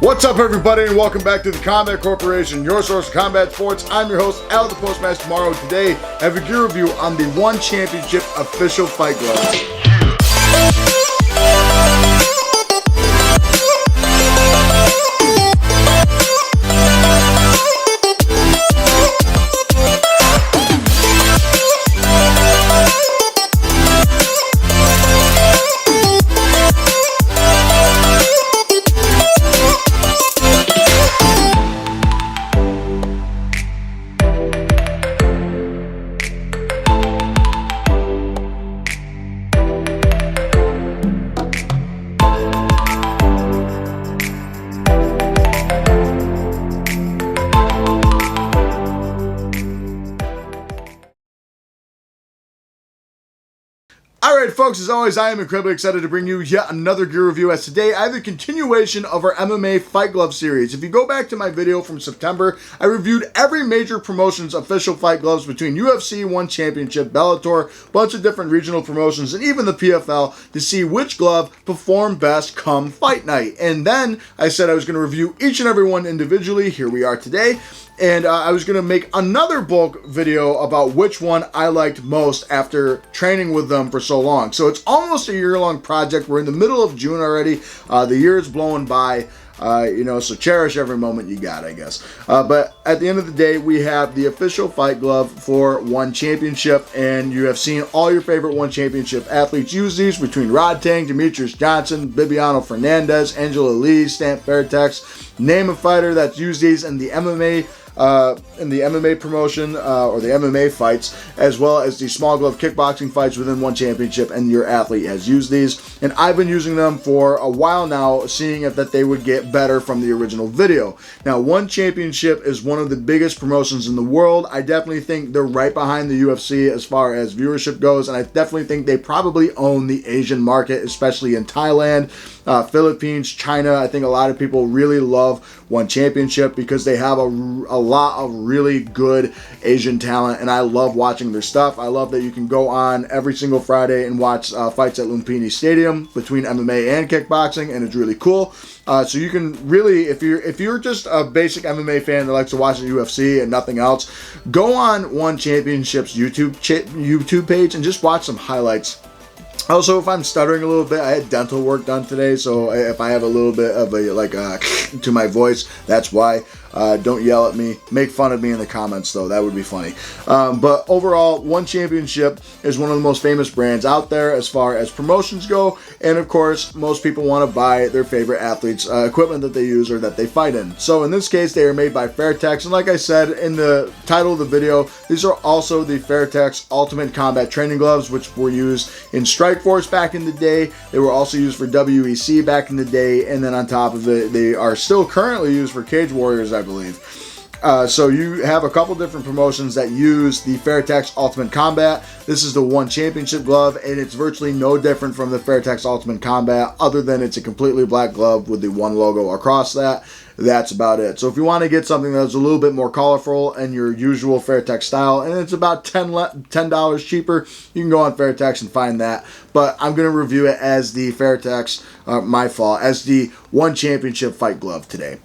What's up, everybody, and welcome back to the Combat Corporation, your source of combat sports. I'm your host, Al the Postmaster Tomorrow. Today, I have a gear review on the One Championship official fight gloves. Alright folks, as always, I am incredibly excited to bring you yet another gear review, as today I have the continuation of our MMA Fight Glove series. If you go back to my video from September, I reviewed every major promotion's official fight gloves between UFC, One Championship, Bellator, a bunch of different regional promotions, and even the PFL to see which glove performed best come fight night. And then I said I was going to review each and every one individually. Here we are today. And I was going to make another bulk video about which one I liked most after training with them for so long. So it's almost a year-long project. We're in the middle of June already. The year is blowing by. So cherish every moment you got, I guess. But at the end of the day, we have the official fight glove for One Championship, and you have seen all your favorite One Championship athletes use these, between Rod Tang, Demetrius Johnson, Bibiano Fernandez, Angela Lee, Stamp Fairtex. Name a fighter that's used these in the MMA promotion or the MMA fights, as well as the small glove kickboxing fights within One Championship, and your athlete has used these. And I've been using them for a while now, seeing if that they would get better from the original video. Now, One Championship is one of the biggest promotions in the world. I definitely think they're right behind the UFC as far as viewership goes, and I definitely think they probably own the Asian market, especially in Thailand, Philippines, China. I think a lot of people really love One Championship because they have a lot of really good Asian talent, and I love watching their stuff. I love that you can go on every single Friday and watch fights at Lumpini Stadium between MMA and kickboxing, and it's really cool. So you can really, if you're just a basic MMA fan that likes to watch the UFC and nothing else, go on One Championship's YouTube page and just watch some highlights. Also, if I'm stuttering a little bit, I had dental work done today, so if I have a little bit of a to my voice, that's why. Don't yell at me. Make fun of me in the comments, though. That would be funny. But overall, One Championship is one of the most famous brands out there as far as promotions go. And of course, most people want to buy their favorite athletes' equipment that they use or that they fight in. So in this case, they are made by Fairtex. And like I said in the title of the video, these are also the Fairtex Ultimate Combat Training Gloves, which were used in Strikeforce back in the day. They were also used for WEC back in the day. And then on top of it, they are still currently used for Cage Warriors, I believe. So you have a couple different promotions that use the Fairtex Ultimate Combat. This is the One Championship glove, and it's virtually no different from the Fairtex Ultimate Combat, other than it's a completely black glove with the one logo across that. That's about it. So if you want to get something that's a little bit more colorful and your usual Fairtex style, and it's about $10 cheaper, you can go on Fairtex and find that. But I'm going to review it as the Fairtex, as the One Championship fight glove today.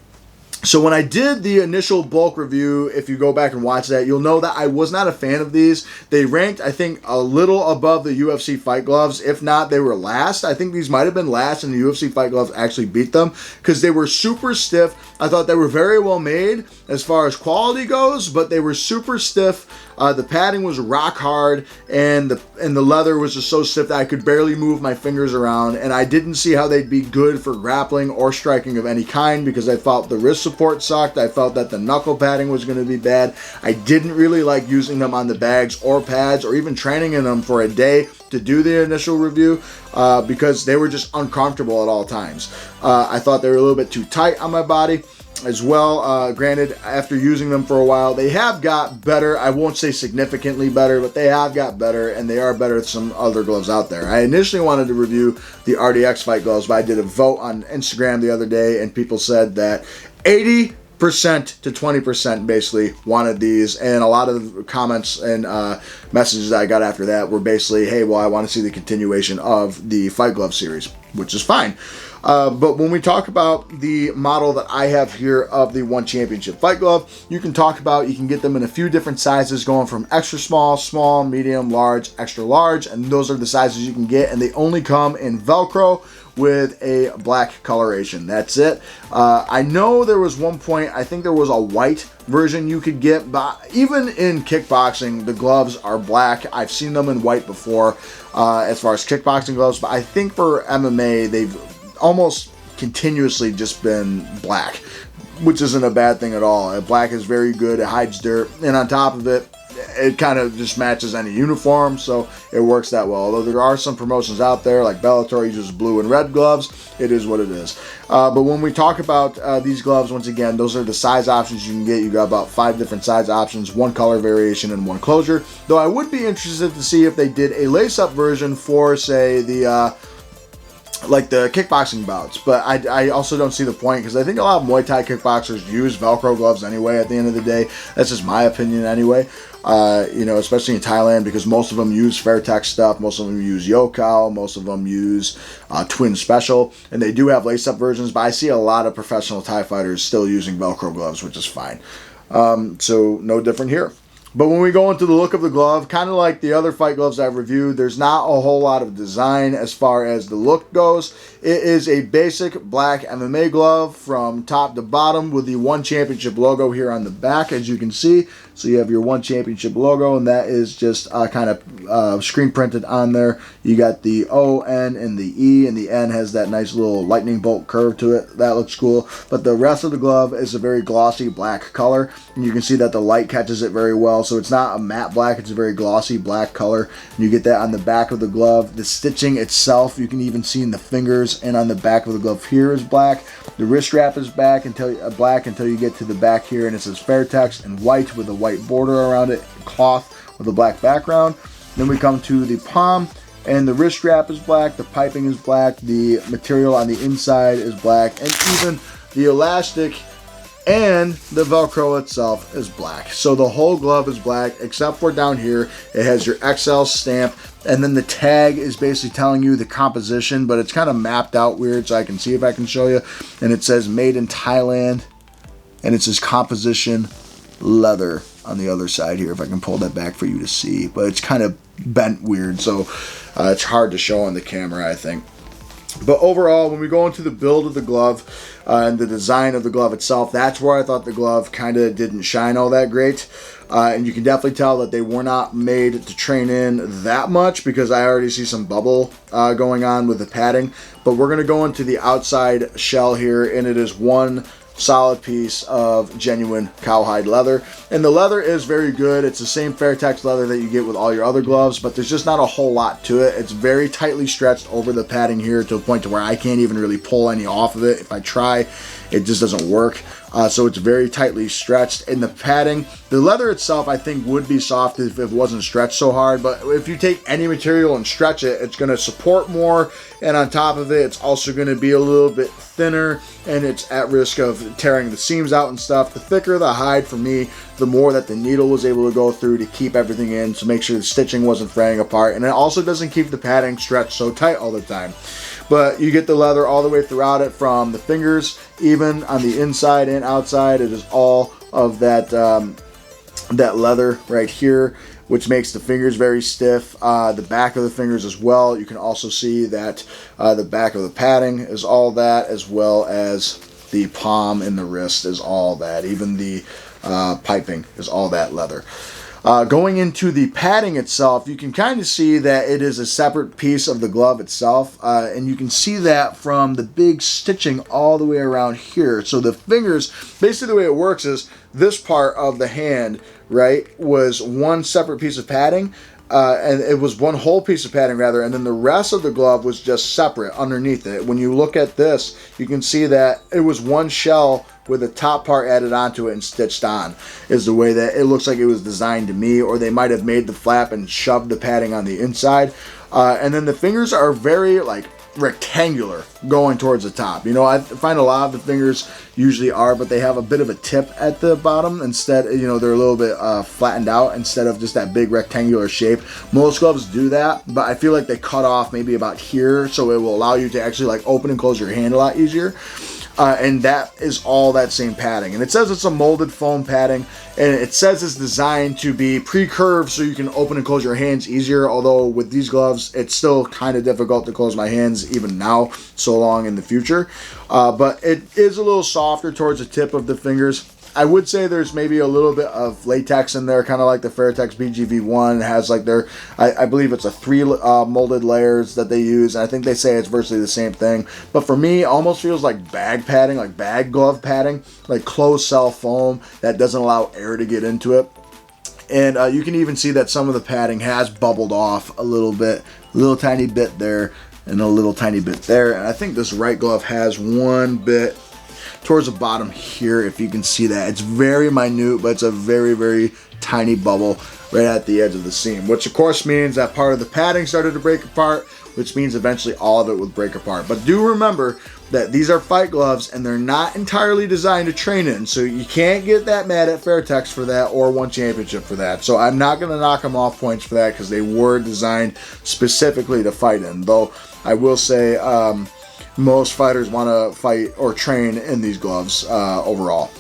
So when I did the initial bulk review, if you go back and watch that, you'll know that I was not a fan of these. They ranked, I think, a little above the UFC fight gloves. If not, they were last. I think these might have been last, and the UFC fight gloves actually beat them because they were super stiff. I thought they were very well made as far as quality goes, but they were super stiff. The padding was rock hard, and the leather was just so stiff that I could barely move my fingers around, and I didn't see how they'd be good for grappling or striking of any kind because I felt the wrist support sucked. I felt that the knuckle padding was going to be bad. I didn't really like using them on the bags or pads or even training in them for a day to do the initial review because they were just uncomfortable at all times. I thought they were a little bit too tight on my body as well. Granted, after using them for a while, they have got better. I won't say significantly better, but they have got better, and they are better than some other gloves out there. I initially wanted to review the RDX fight gloves, but I did a vote on Instagram the other day, and people said that 80% to 20% basically wanted these, and a lot of the comments and messages that I got after that were basically, hey, well, I want to see the continuation of the Fight Glove series. which is fine. But when we talk about the model that I have here of the One Championship Fight Glove, you can get them in a few different sizes, going from extra small, small, medium, large, extra large, and those are the sizes you can get, and they only come in Velcro with a black coloration. That's it. I know there was one point, I think there was a white version you could get, but even in kickboxing, the gloves are black. I've seen them in white before as far as kickboxing gloves, but I think for MMA, they've almost continuously just been black, which isn't a bad thing at all. Black is very good. It hides dirt, and on top of it, it kind of just matches any uniform, so it works that well. Although there are some promotions out there, like Bellator uses blue and red gloves, it is what it is. But when we talk about these gloves, once again, those are the size options you can get. You got about 5 different size options, 1 color variation, and 1 closure. Though I would be interested to see if they did a lace-up version for, say, the like the kickboxing bouts, but I also don't see the point, because I think a lot of Muay Thai kickboxers use Velcro gloves anyway. At the end of the day, that's just my opinion anyway. You know, especially in Thailand, because most of them use Fairtex stuff, most of them use Yokow, most of them use Twin Special, and they do have lace-up versions, but I see a lot of professional Thai fighters still using Velcro gloves, which is fine. So no different here. But when we go into the look of the glove, kind of like the other fight gloves I've reviewed, there's not a whole lot of design as far as the look goes. It is a basic black MMA glove from top to bottom with the One Championship logo here on the back, as you can see. So you have your One Championship logo, and that is just kind of screen printed on there. You got the O, N, and the E, and the N has that nice little lightning bolt curve to it. That looks cool. But the rest of the glove is a very glossy black color, and you can see that the light catches it very well. So it's not a matte black, it's a very glossy black color. And you get that on the back of the glove. The stitching itself, you can even see in the fingers and on the back of the glove here is black. The wrist strap is black until you get to the back here, and it says Fairtex in white with a white border around it, cloth with a black background. Then we come to the palm, and the wrist strap is black, the piping is black, the material on the inside is black, and even the elastic and the Velcro itself is black. So the whole glove is black, except for down here, it has your XL stamp, and then the tag is basically telling you the composition, but it's kind of mapped out weird, so I can see if I can show you. And it says made in Thailand, and it says composition leather on the other side here, if I can pull that back for you to see. But it's kind of bent weird, so it's hard to show on the camera, I think. But overall, when we go into the build of the glove and the design of the glove itself, that's where I thought the glove kind of didn't shine all that great. And you can definitely tell that they were not made to train in that much, because I already see some bubble going on with the padding. But we're going to go into the outside shell here, and it is one solid piece of genuine cowhide leather, and the leather is very good. It's the same Fairtex leather that you get with all your other gloves, but there's just not a whole lot to it. It's very tightly stretched over the padding here to a point to where I can't even really pull any off of it. If I try, it just doesn't work. So it's very tightly stretched. In the padding, the leather itself I think would be soft if it wasn't stretched so hard, but if you take any material and stretch it, it's going to support more, and on top of it, it's also going to be a little bit thinner, and it's at risk of tearing the seams out and stuff. The thicker the hide, for me, the more that the needle was able to go through to keep everything in, to make sure the stitching wasn't fraying apart, and it also doesn't keep the padding stretched so tight all the time. But you get the leather all the way throughout it, from the fingers, even on the inside and outside. It is all of that that leather right here, which makes the fingers very stiff. The back of the fingers as well. You can also see that the back of the padding is all that, as well as the palm and the wrist is all that. Even the piping is all that leather. Going into the padding itself, you can kind of see that it is a separate piece of the glove itself, and you can see that from the big stitching all the way around here. So the fingers, basically the way it works is this part of the hand, right, was one separate piece of padding, and it was one whole piece of padding rather, and then the rest of the glove was just separate underneath it. When you look at this, you can see that it was one shell with the top part added onto it and stitched on, is the way that it looks like it was designed to me, or they might have made the flap and shoved the padding on the inside. And then the fingers are very, like, rectangular going towards the top. You know, I find a lot of the fingers usually are, but they have a bit of a tip at the bottom. Instead, you know, they're a little bit flattened out instead of just that big rectangular shape. Most gloves do that, but I feel like they cut off maybe about here, so it will allow you to actually like open and close your hand a lot easier. And that is all that same padding. And it says it's a molded foam padding, and it says it's designed to be pre-curved so you can open and close your hands easier, although with these gloves it's still kind of difficult to close my hands even now, so long in the future. But it is a little softer towards the tip of the fingers. I would say there's maybe a little bit of latex in there, kind of like the Fairtex FGV12 has like their, I believe it's a 3 molded layers that they use, and I think they say it's virtually the same thing. But for me, it almost feels like bag padding, like bag glove padding, like closed cell foam that doesn't allow air to get into it. And you can even see that some of the padding has bubbled off a little bit, a little tiny bit there, and a little tiny bit there. And I think this right glove has one bit towards the bottom here, if you can see that. It's very minute, but it's a very, very tiny bubble right at the edge of the seam, which of course means that part of the padding started to break apart, which means eventually all of it would break apart. But do remember that these are fight gloves and they're not entirely designed to train in, so you can't get that mad at Fairtex for that or One Championship for that. So I'm not going to knock them off points for that, because they were designed specifically to fight in. Though I will say most fighters want to fight or train in these gloves overall.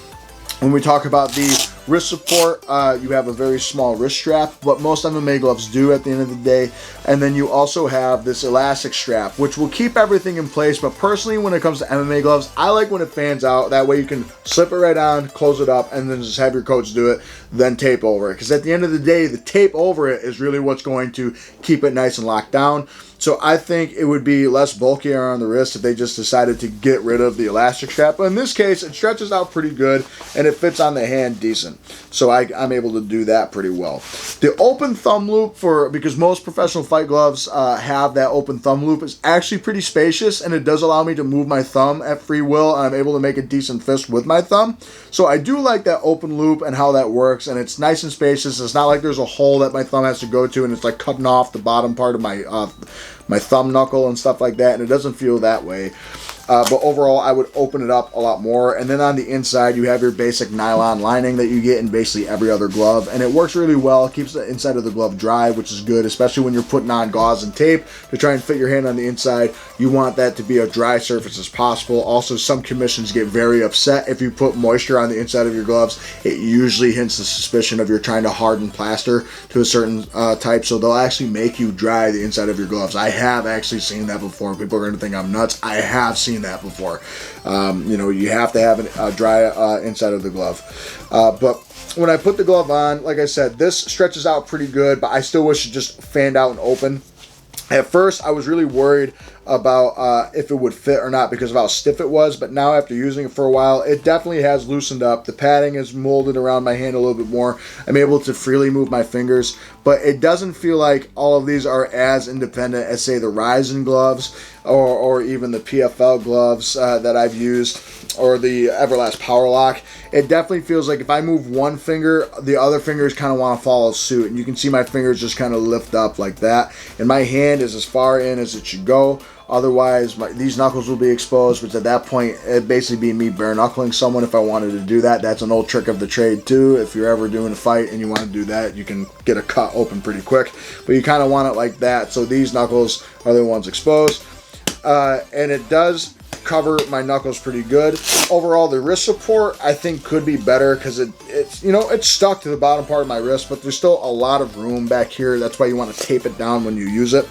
When we talk about the wrist support, you have a very small wrist strap, but most MMA gloves do at the end of the day. And then you also have this elastic strap, which will keep everything in place. But personally, when it comes to MMA gloves, I like when it fans out. That way you can slip it right on, close it up, and then just have your coach do it, then tape over it. Because at the end of the day, the tape over it is really what's going to keep it nice and locked down. So I think it would be less bulkier on the wrist if they just decided to get rid of the elastic strap. But in this case, it stretches out pretty good and it fits on the hand decent. So I'm able to do that pretty well. The open thumb loop, because most professional fight gloves have that open thumb loop, is actually pretty spacious, and it does allow me to move my thumb at free will, and I'm able to make a decent fist with my thumb. So I do like that open loop and how that works, and it's nice and spacious. It's not like there's a hole that my thumb has to go to and it's like cutting off the bottom part of my thumb knuckle and stuff like that, and it doesn't feel that way. But overall, I would open it up a lot more. And then on the inside, you have your basic nylon lining that you get in basically every other glove, and it works really well. It keeps the inside of the glove dry, which is good, especially when you're putting on gauze and tape to try and fit your hand on the inside. You want that to be a dry surface as possible. Also, some commissions get very upset if you put moisture on the inside of your gloves. It usually hints the suspicion of you're trying to harden plaster to a certain type, so they'll actually make you dry the inside of your gloves. I have actually seen that before. People are going to think I'm nuts. I have seen that before. You know, you have to have a dry inside of the glove. But when I put the glove on, like I said, this stretches out pretty good, but I still wish it just fanned out and open. At first, I was really worried about if it would fit or not because of how stiff it was, but now after using it for a while, it definitely has loosened up. The padding is molded around my hand a little bit more. I'm able to freely move my fingers, but it doesn't feel like all of these are as independent as, say, the Ryzen gloves or even the PFL gloves that I've used, or the Everlast Power Lock. It definitely feels like if I move one finger, the other fingers kind of want to follow suit, and you can see my fingers just kind of lift up like that, and my hand is as far in as it should go. Otherwise, these knuckles will be exposed, which at that point, it'd basically be me bare knuckling someone if I wanted to do that. That's an old trick of the trade too. If you're ever doing a fight and you want to do that, you can get a cut open pretty quick, but you kind of want it like that. So these knuckles are the ones exposed, and it does cover my knuckles pretty good. Overall, the wrist support I think could be better because it's you know, it's stuck to the bottom part of my wrist, but there's still a lot of room back here. That's why you want to tape it down when you use it.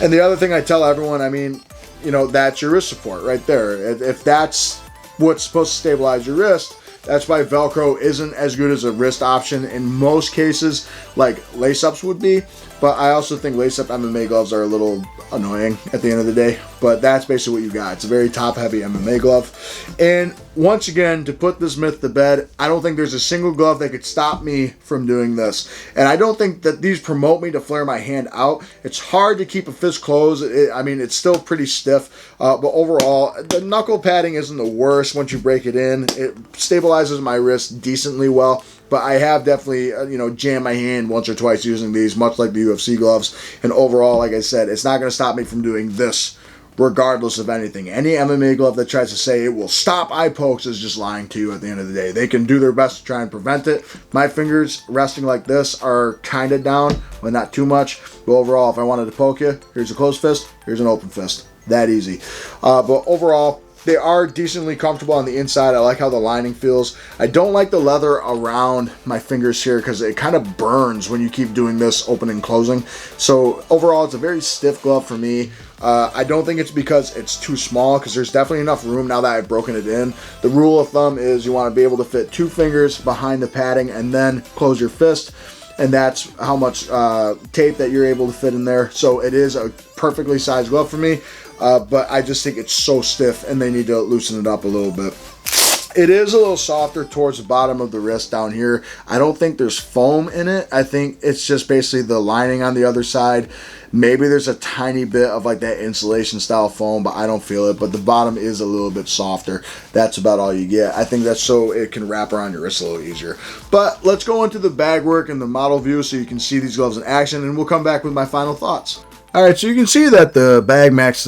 And the other thing I tell everyone, I mean, you know, that's your wrist support right there. If that's what's supposed to stabilize your wrist, that's why Velcro isn't as good as a wrist option in most cases, like lace-ups would be. But I also think lace-up MMA gloves are a little annoying at the end of the day. But that's basically what you got. It's a very top-heavy MMA glove. And once again, to put this myth to bed, I don't think there's a single glove that could stop me from doing this. And I don't think that these promote me to flare my hand out. It's hard to keep a fist closed. I mean, it's still pretty stiff. But overall, the knuckle padding isn't the worst once you break it in. It stabilizes my wrist decently well. But I have definitely, you know, jammed my hand once or twice using these, much like the UFC gloves. And overall, like I said, it's not going to stop me from doing this regardless of anything. Any MMA glove that tries to say it will stop eye pokes is just lying to you at the end of the day. They can do their best to try and prevent it. My fingers resting like this are kind of down, but not too much. But overall, if I wanted to poke you, here's a closed fist, here's an open fist. That easy. But overall, they are decently comfortable on the inside. I like how the lining feels. I don't like the leather around my fingers here because it kind of burns when you keep doing this opening and closing. So overall, it's a very stiff glove for me. I don't think it's because it's too small, because there's definitely enough room now that I've broken it in. The rule of thumb is you want to be able to fit 2 fingers behind the padding and then close your fist. And that's how much tape that you're able to fit in there. So it is a perfectly sized glove for me. But I just think it's so stiff and they need to loosen it up a little bit. It is a little softer towards the bottom of the wrist down here. I don't think there's foam in it. I think it's just basically the lining on the other side. Maybe there's a tiny bit of like that insulation style foam, but I don't feel it. But the bottom is a little bit softer. That's about all you get. I think that's so it can wrap around your wrist a little easier. But let's go into the bag work and the model view so you can see these gloves in action, and we'll come back with my final thoughts. Alright, so you can see that the bag matches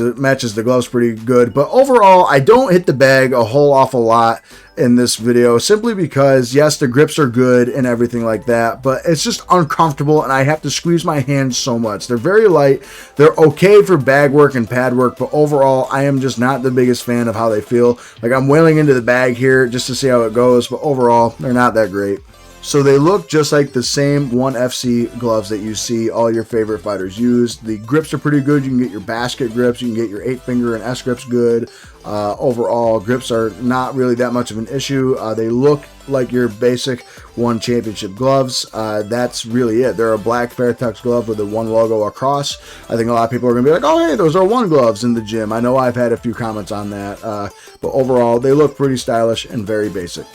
the gloves pretty good, but overall, I don't hit the bag a whole awful lot in this video, simply because, yes, the grips are good and everything like that, but it's just uncomfortable, and I have to squeeze my hands so much. They're very light. They're okay for bag work and pad work, but overall, I am just not the biggest fan of how they feel. Like, I'm wailing into the bag here just to see how it goes, but overall, they're not that great. So they look just like the same 1FC gloves that you see all your favorite fighters use. The grips are pretty good. You can get your basket grips. You can get your 8-finger and S grips good. Overall, grips are not really that much of an issue. They look like your basic One Championship gloves. That's really it. They're a black Fairtex glove with a One logo across. I think a lot of people are going to be like, oh, hey, those are One gloves in the gym. I know I've had a few comments on that. But overall, they look pretty stylish and very basic.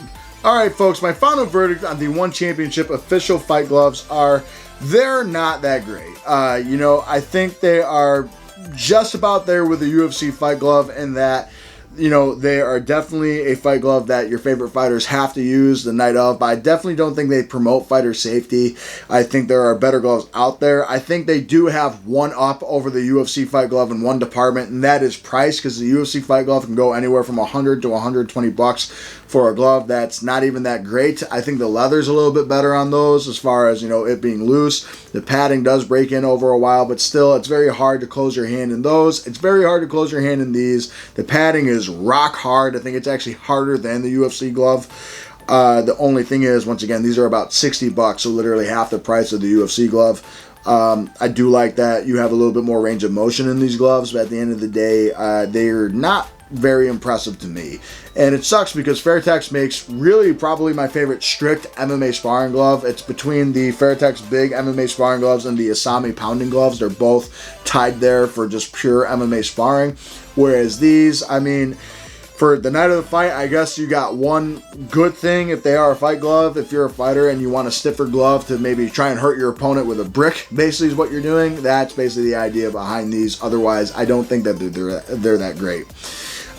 Alright folks, my final verdict on the One Championship official fight gloves are, they're not that great. I think they are just about there with the UFC fight glove in that, they are definitely a fight glove that your favorite fighters have to use the night of, but I definitely don't think they promote fighter safety. I think there are better gloves out there. I think they do have one up over the UFC fight glove in one department, and that is price, because the UFC fight glove can go anywhere from $100 to $120 for a glove that's not even that great. I think the leather's a little bit better on those as far as, it being loose. The padding does break in over a while, but still, it's very hard to close your hand in those. It's very hard to close your hand in these. The padding is rock hard. I think it's actually harder than the UFC glove. The only thing is, once again, these are about $60, so literally half the price of the UFC glove. I do like that you have a little bit more range of motion in these gloves, but at the end of the day, they're not very impressive to me. And it sucks because Fairtex makes really probably my favorite strict MMA sparring glove. It's between the Fairtex big MMA sparring gloves and the Asami pounding gloves. They're both tied there for just pure MMA sparring. Whereas these, for the night of the fight, I guess you got one good thing if they are a fight glove. If you're a fighter and you want a stiffer glove to maybe try and hurt your opponent with a brick, basically is what you're doing. That's basically the idea behind these. Otherwise, I don't think that they're that great.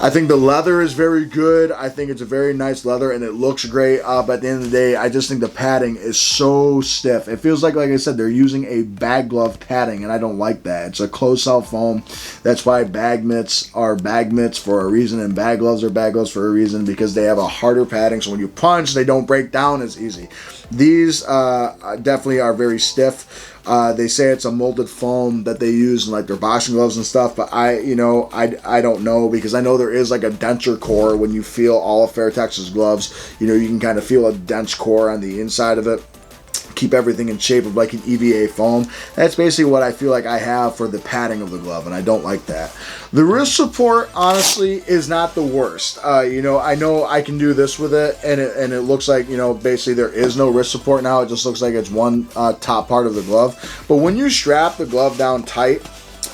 I think the leather is very good. I think it's a very nice leather and it looks great. But at the end of the day, I just think the padding is so stiff. It feels like I said, they're using a bag glove padding, and I don't like that. It's a closed cell foam. That's why bag mitts are bag mitts for a reason, and bag gloves are bag gloves for a reason, because they have a harder padding. So when you punch, they don't break down as easy. These definitely are very stiff. They say it's a molded foam that they use in like their boxing gloves and stuff, but I don't know, because I know there is like a denture core when you feel all of Fairtex's gloves. You can kind of feel a dense core on the inside of it. Keep everything in shape of like an EVA foam. That's basically what I feel like I have for the padding of the glove, and I don't like that. The wrist support, honestly, is not the worst. I know I can do this with it, and it looks like, basically there is no wrist support now. It just looks like it's one top part of the glove. But when you strap the glove down tight,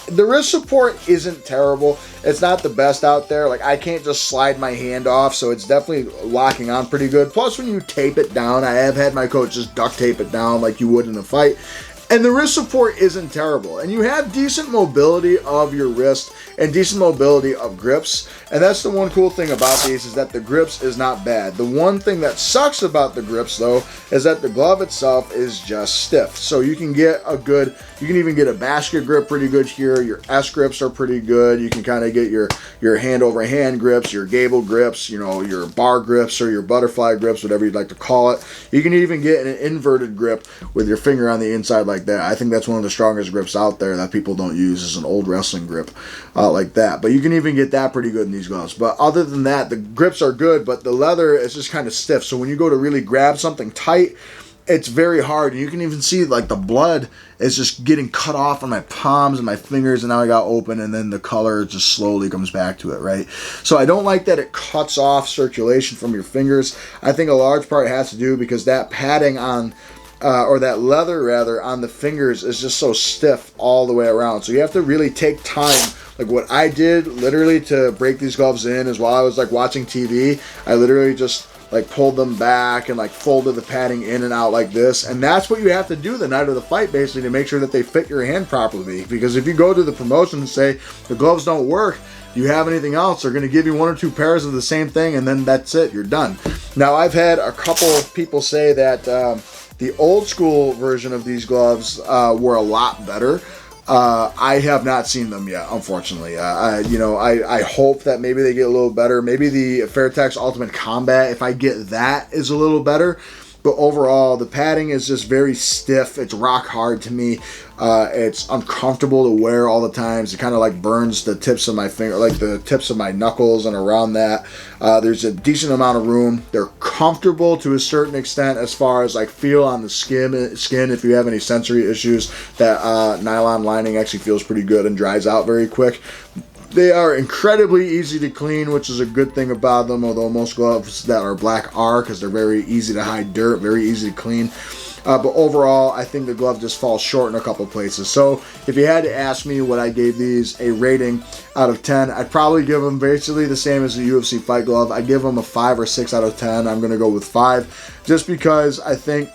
the wrist support isn't terrible. It's not the best out there. Like, I can't just slide my hand off, so it's definitely locking on pretty good. Plus, when you tape it down, I have had my coach just duct tape it down like you would in a fight, And the wrist support isn't terrible. And you have decent mobility of your wrist and decent mobility of grips. And that's the one cool thing about these, is that the grips is not bad. The one thing that sucks about the grips, though, is that the glove itself is just stiff. So you can get a good, you can even get a basket grip pretty good here. Your S grips are pretty good. You can kind of get your hand over hand grips, your gable grips, you know, your bar grips or your butterfly grips, whatever you'd like to call it. You can even get an inverted grip with your finger on the inside like that. I think that's one of the strongest grips out there that people don't use, is an old wrestling grip like that. But you can even get that pretty good in these gloves. But other than that, the grips are good, but the leather is just kind of stiff. So when you go to really grab something tight, it's very hard. And you can even see like the blood is just getting cut off on my palms and my fingers, and now I got open, and then the color just slowly comes back to it, right? So I don't like that it cuts off circulation from your fingers. I think a large part has to do because that padding on or that leather rather on the fingers is just so stiff all the way around. So you have to really take time. Like what I did literally to break these gloves in is while I was like watching TV, I literally just like pulled them back and like folded the padding in and out like this. And that's what you have to do the night of the fight, basically, to make sure that they fit your hand properly. Because if you go to the promotion and say the gloves don't work, do you have anything else? They're going to give you 1 or 2 pairs of the same thing, and then that's it. You're done. Now, I've had a couple of people say that the old school version of these gloves were a lot better. I have not seen them yet, unfortunately. I hope that maybe they get a little better. Maybe the Fairtex Ultimate Combat, if I get that, is a little better. But overall, the padding is just very stiff. It's rock hard to me. It's uncomfortable to wear all the times. It kind of like burns the tips of my finger, like the tips of my knuckles and around that. There's a decent amount of room. They're comfortable to a certain extent as far as like feel on the skin. If you have any sensory issues, that nylon lining actually feels pretty good and dries out very quick. They are incredibly easy to clean, which is a good thing about them, although most gloves that are black are, because they're very easy to hide dirt, very easy to clean. But overall, I think the glove just falls short in a couple places. So if you had to ask me what I gave these a rating out of 10, I'd probably give them basically the same as the UFC Fight Glove. I give them a 5 or 6 out of 10. I'm going to go with 5, just because I think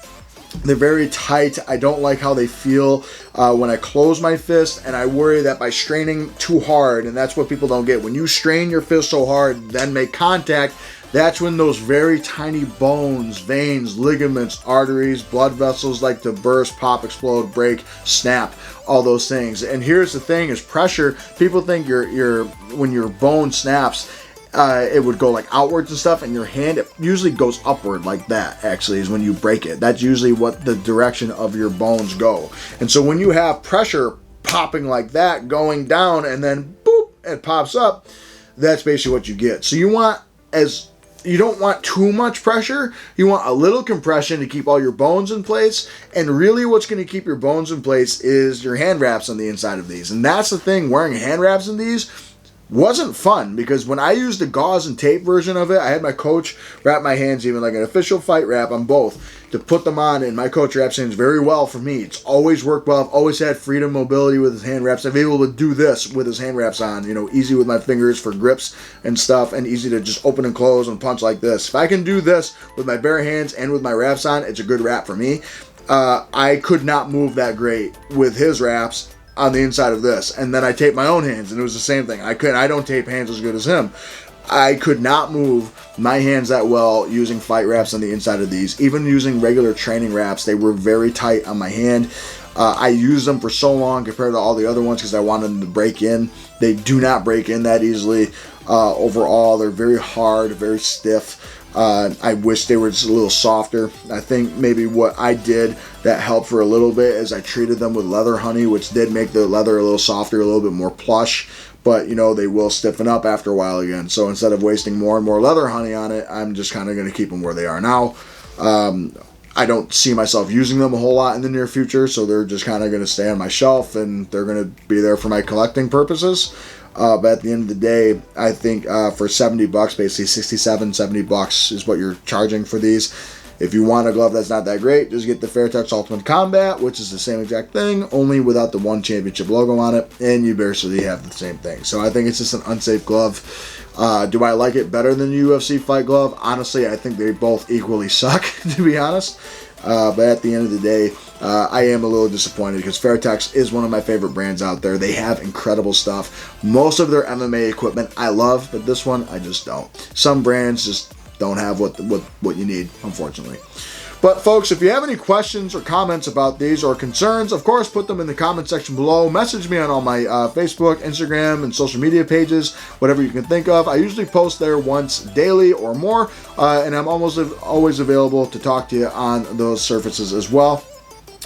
they're very tight. I don't like how they feel when I close my fist, and I worry that by straining too hard, and that's what people don't get. When you strain your fist so hard, then make contact, that's when those very tiny bones, veins, ligaments, arteries, blood vessels like to burst, pop, explode, break, snap, all those things. And here's the thing, is pressure. People think when your bone snaps, it would go like outwards and stuff, and your hand, it usually goes upward like that, actually, is when you break it. That's usually what the direction of your bones go. And so when you have pressure popping like that, going down, and then boop, it pops up, that's basically what you get. So you don't want too much pressure. You want a little compression to keep all your bones in place. And really what's going to keep your bones in place is your hand wraps on the inside of these. And that's the thing, wearing hand wraps in these wasn't fun, because when I used the gauze and tape version of it, I had my coach wrap my hands, even like an official fight wrap on both, to put them on, and my coach wraps hands very well for me. It's always worked well. I've always had freedom, mobility with his hand wraps. I've been able to do this with his hand wraps on, easy with my fingers for grips and stuff, and easy to just open and close and punch like this. If I can do this with my bare hands and with my wraps on, it's a good wrap for me. I could not move that great with his wraps on the inside of this, and then I taped my own hands, and it was the same thing. I don't tape hands as good as him. I could not move my hands that well using fight wraps on the inside of these. Even using regular training wraps, they were very tight on my hand. I used them for so long compared to all the other ones because I wanted them to break in. They do not break in that easily. Overall, they're very hard, very stiff. I wish they were just a little softer. I think maybe what I did that helped for a little bit is I treated them with leather honey, which did make the leather a little softer, a little bit more plush. But, they will stiffen up after a while again. So instead of wasting more and more leather honey on it, I'm just kind of going to keep them where they are now. I don't see myself using them a whole lot in the near future, so they're just kind of going to stay on my shelf, and they're going to be there for my collecting purposes. But at the end of the day, I think for $70, basically $67-$70 is what you're charging for these. If you want a glove that's not that great, just get the Fairtex Ultimate Combat, which is the same exact thing, only without the one championship logo on it, and you basically have the same thing. So I think it's just an unsafe glove. Do I like it better than the UFC Fight Glove? Honestly, I think they both equally suck, to be honest. But at the end of the day, I am a little disappointed because Fairtex is one of my favorite brands out there. They have incredible stuff. Most of their MMA equipment I love, but this one I just don't. Some brands just don't have what you need, unfortunately. But folks, if you have any questions or comments about these or concerns, of course, put them in the comment section below. Message me on all my Facebook, Instagram, and social media pages, whatever you can think of. I usually post there once daily or more, and I'm almost always available to talk to you on those surfaces as well.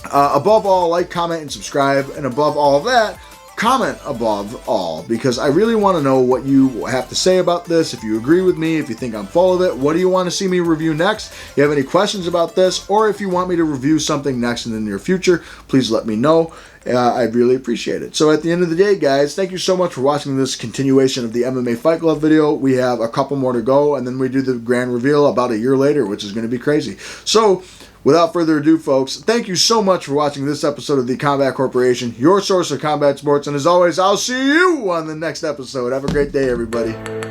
Above all, like, comment, and subscribe, and above all of that, comment above all, because I really want to know what you have to say about this. If you agree with me, if you think I'm full of it, what do you want to see me review next? If you have any questions about this, or if you want me to review something next in the near future, please let me know. I'd really appreciate it. So at the end of the day, guys, thank you so much for watching this continuation of the MMA Fight Glove video. We have a couple more to go, and then we do the grand reveal about a year later, which is going to be crazy. So without further ado, folks, thank you so much for watching this episode of the Combat Corporation, your source of combat sports. And as always, I'll see you on the next episode. Have a great day, everybody.